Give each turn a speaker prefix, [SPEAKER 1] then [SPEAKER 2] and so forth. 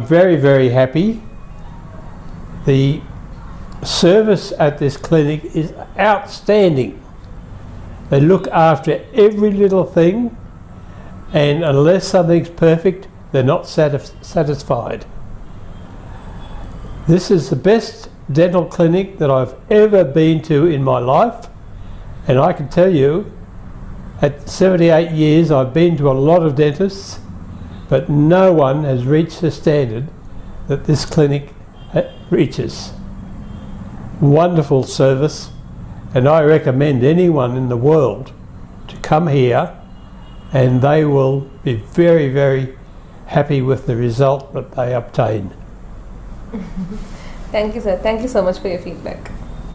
[SPEAKER 1] I'm very, very happy. The service at this clinic is outstanding. They look after every little thing, and unless something's perfect, they're not satisfied. This is the best dental clinic that I've ever been to in my life, and I can tell you, at 78 years I've been to a lot of dentists, but no one has reached the standard that this clinic reaches. Wonderful service, and I recommend anyone in the world to come here, and they will be very, very happy with the result that they obtain.
[SPEAKER 2] Thank you, sir. Thank you so much for your feedback.